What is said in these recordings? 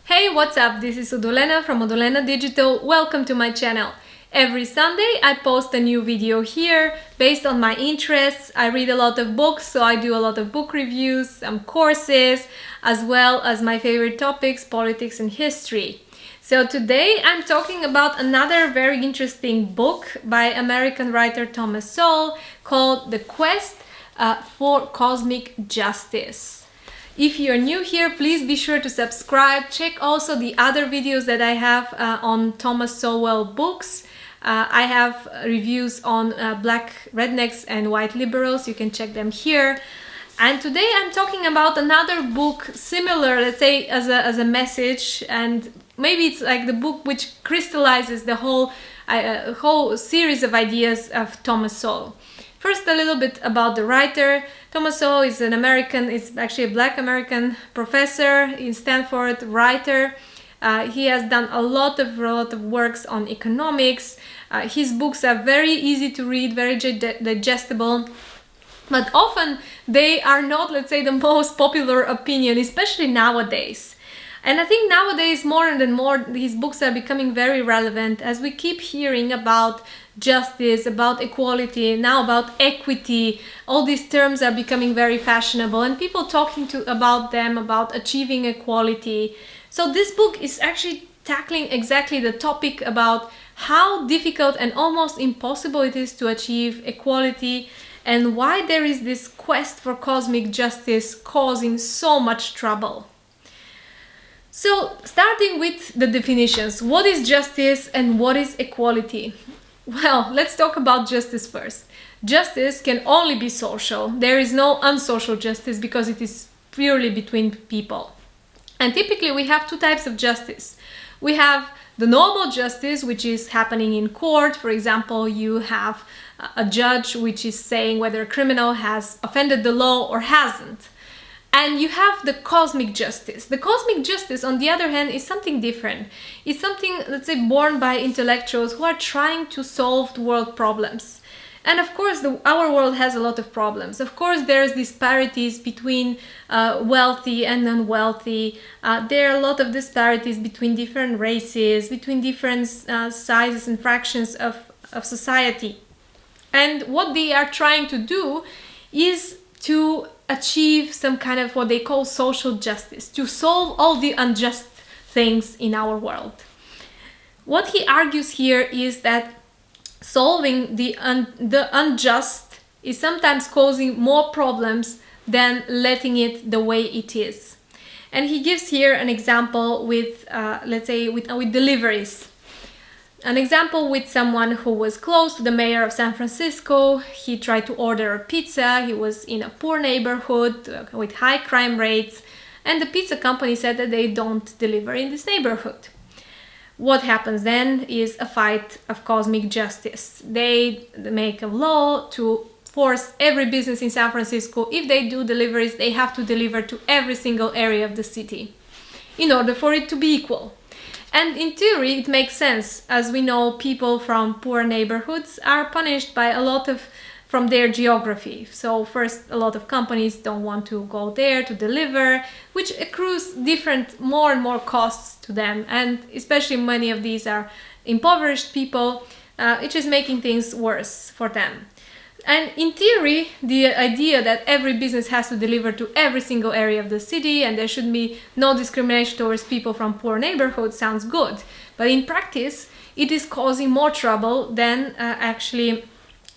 Hey, what's up? This is Odolena from Odolena Digital. Welcome to my channel. Every Sunday I post a new video here based on my interests. I read a lot of books, so I do a lot of book reviews, some courses, as well as my favorite topics, politics and history. So today I'm talking about another very interesting book by American writer Thomas Sowell called The Quest for Cosmic Justice. If you're new here, please be sure to subscribe. Check also the other videos that I have on Thomas Sowell books. I have reviews on black rednecks and white liberals. You can check them here. And today I'm talking about another book similar, let's say, as a message, and maybe it's like the book which crystallizes the whole series of ideas of Thomas Sowell. First, a little bit about the writer. Thomas Sowell is an American, is actually a black American professor in Stanford, writer. He has done a lot of works on economics. His books are very easy to read, very digestible, but often they are not, let's say, the most popular opinion, especially nowadays. And I think nowadays more and more his books are becoming very relevant as we keep hearing about justice, about equality, now about equity. All these terms are becoming very fashionable and people talking about them, about achieving equality. So this book is actually tackling exactly the topic about how difficult and almost impossible it is to achieve equality and why there is this quest for cosmic justice causing so much trouble. So, starting with the definitions, what is justice and what is equality? Well, let's talk about justice first. Justice can only be social. There is no unsocial justice because it is purely between people. And typically we have two types of justice. We have the normal justice, which is happening in court. For example, you have a judge which is saying whether a criminal has offended the law or hasn't. And you have the cosmic justice. The cosmic justice, on the other hand, is something different. It's something, let's say, born by intellectuals who are trying to solve the world problems. And of course, our world has a lot of problems. Of course, there's disparities between wealthy and unwealthy. There are a lot of disparities between different races, between different sizes and fractions of society. And what they are trying to do is to achieve some kind of what they call social justice, to solve all the unjust things in our world. What he argues here is that solving the unjust is sometimes causing more problems than letting it the way it is. And he gives here an example with, let's say, with deliveries. An example with someone who was close to the mayor of San Francisco. He tried to order a pizza. He was in a poor neighborhood with high crime rates, and the pizza company said that they don't deliver in this neighborhood. What happens then is a fight of cosmic justice. They make a law to force every business in San Francisco, if they do deliveries, they have to deliver to every single area of the city in order for it to be equal. And in theory, it makes sense. As we know, people from poor neighborhoods are punished by a lot from their geography. So first, a lot of companies don't want to go there to deliver, which accrues more and more costs to them. And especially many of these are impoverished people, which is making things worse for them. And in theory, the idea that every business has to deliver to every single area of the city and there should be no discrimination towards people from poor neighborhoods sounds good. But in practice, it is causing more trouble than actually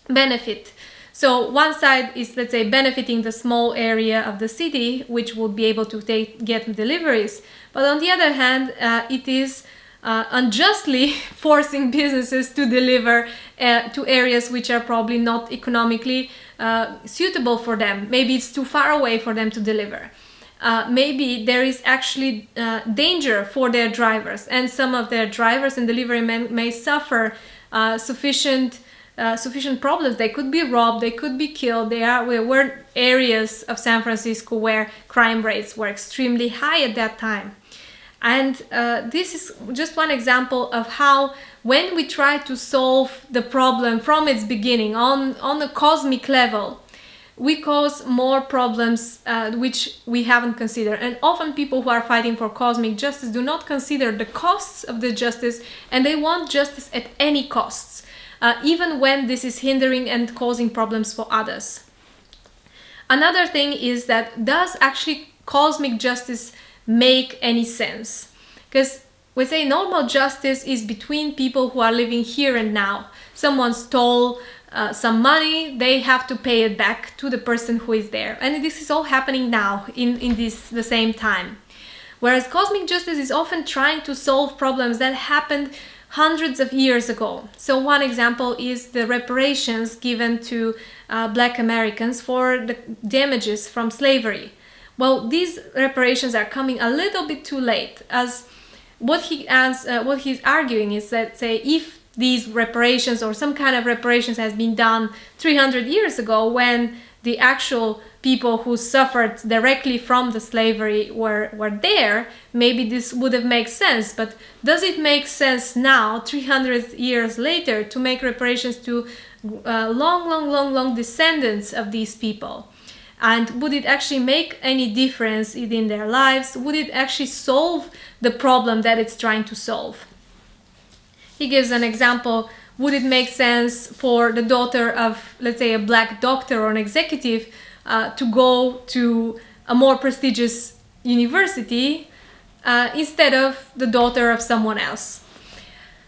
benefit. So one side is, let's say, benefiting the small area of the city, which would be able to get deliveries. But on the other hand, it is unjustly forcing businesses to deliver to areas which are probably not economically suitable for them. Maybe it's too far away for them to deliver. Maybe there is actually danger for their drivers, and some of their drivers and delivery men may suffer sufficient problems. They could be robbed, they could be killed. There were areas of San Francisco where crime rates were extremely high at that time. And this is just one example of how when we try to solve the problem from its beginning on a cosmic level, we cause more problems which we haven't considered. And often people who are fighting for cosmic justice do not consider the costs of the justice, and they want justice at any costs, even when this is hindering and causing problems for others. Another thing is that, does actually cosmic justice make any sense? Because we say normal justice is between people who are living here and now. Someone stole some money, they have to pay it back to the person who is there. And this is all happening now in the same time. Whereas cosmic justice is often trying to solve problems that happened hundreds of years ago. So one example is the reparations given to Black Americans for the damages from slavery. Well, these reparations are coming a little bit too late, as what he's arguing is that, say, if these reparations or some kind of reparations has been done 300 years ago, when the actual people who suffered directly from the slavery were there, maybe this would have made sense. But does it make sense now, 300 years later, to make reparations to long descendants of these people? And would it actually make any difference in their lives? Would it actually solve the problem that it's trying to solve? He gives an example. Would it make sense for the daughter of, let's say, a Black doctor or an executive to go to a more prestigious university instead of the daughter of someone else?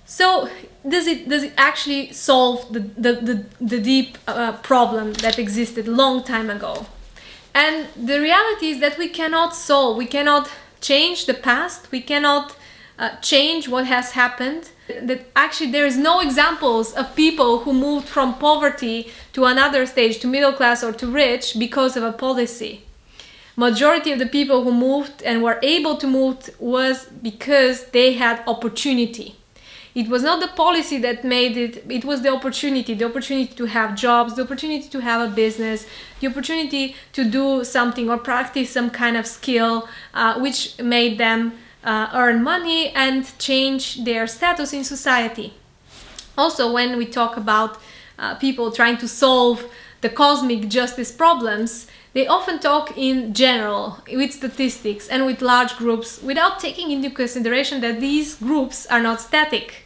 So does it actually solve the deep problem that existed long time ago? And the reality is that we cannot change the past, we cannot change what has happened. That actually there is no examples of people who moved from poverty to another stage, to middle class or to rich, because of a policy. Majority of the people who moved and were able to move was because they had opportunity. It was not the policy that made it, it was the opportunity to have jobs, the opportunity to have a business, the opportunity to do something or practice some kind of skill, which made them earn money and change their status in society. Also, when we talk about people trying to solve the cosmic justice problems, they often talk in general, with statistics and with large groups, without taking into consideration that these groups are not static.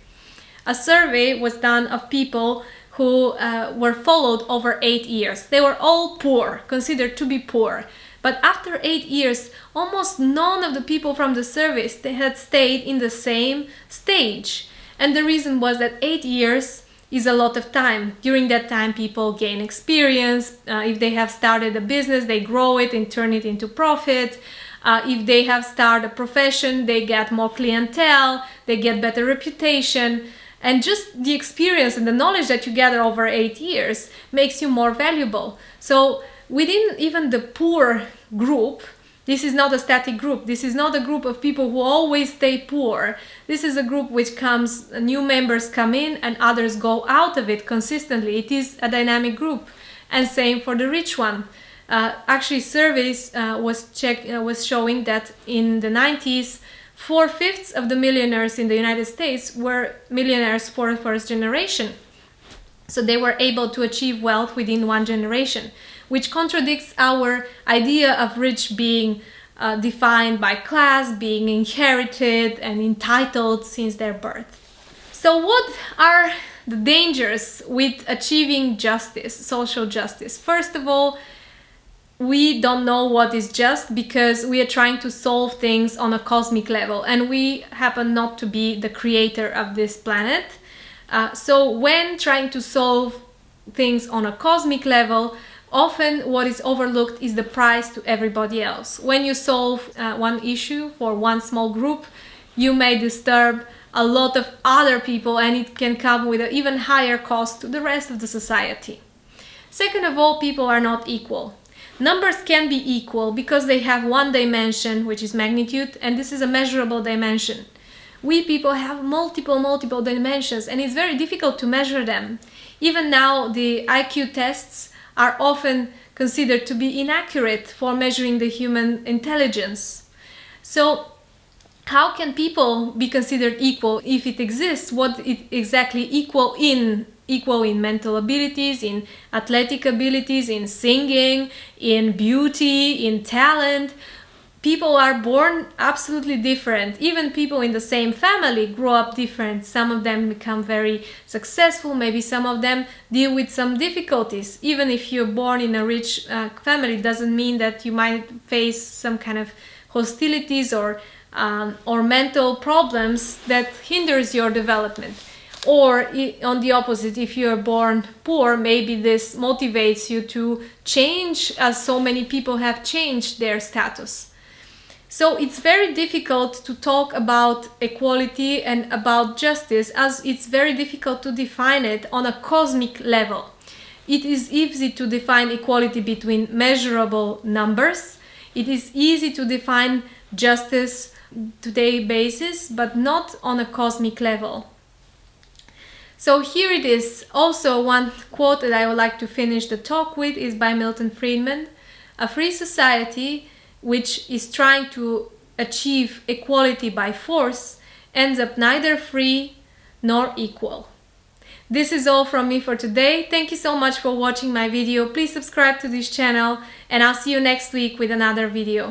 A survey was done of people who were followed over 8 years. They were all poor, considered to be poor. But after 8 years, almost none of the people from the survey had stayed in the same stage. And the reason was that 8 years is a lot of time. During that time, people gain experience. If they have started a business, they grow it and turn it into profit. If they have started a profession, they get more clientele, they get better reputation. And just the experience and the knowledge that you gather over 8 years makes you more valuable. So within even the poor group, this is not a static group. This is not a group of people who always stay poor. This is a group which comes, new members come in and others go out of it consistently. It is a dynamic group. And same for the rich one. Actually, surveys was showing that in the 90s, 4/5 of the millionaires in the United States were millionaires for first generation. So they were able to achieve wealth within one generation, which contradicts our idea of rich being defined by class, being inherited and entitled since their birth. So what are the dangers with achieving justice, social justice? First of all, we don't know what is just because we are trying to solve things on a cosmic level, and we happen not to be the creator of this planet. So when trying to solve things on a cosmic level, often what is overlooked is the price to everybody else. When you solve one issue for one small group, you may disturb a lot of other people, and it can come with an even higher cost to the rest of the society. Second of all, people are not equal. Numbers can be equal because they have one dimension, which is magnitude, and this is a measurable dimension. We people have multiple dimensions, and it's very difficult to measure them. Even now, the IQ tests are often considered to be inaccurate for measuring the human intelligence. So how can people be considered equal if it exists? What is exactly equal in equal in mental abilities, in athletic abilities, in singing, in beauty, in talent. People are born absolutely different. Even people in the same family grow up different. Some of them become very successful. Maybe some of them deal with some difficulties. Even if you're born in a rich family, doesn't mean that you might face some kind of hostilities or mental problems that hinders your development. Or on the opposite, if you're born poor, maybe this motivates you to change, as so many people have changed their status. So it's very difficult to talk about equality and about justice, as it's very difficult to define it on a cosmic level. It is easy to define equality between measurable numbers. It is easy to define justice today basis, but not on a cosmic level. So here it is. Also, one quote that I would like to finish the talk with is by Milton Friedman. A free society which is trying to achieve equality by force ends up neither free nor equal. This is all from me for today. Thank you so much for watching my video. Please subscribe to this channel, and I'll see you next week with another video.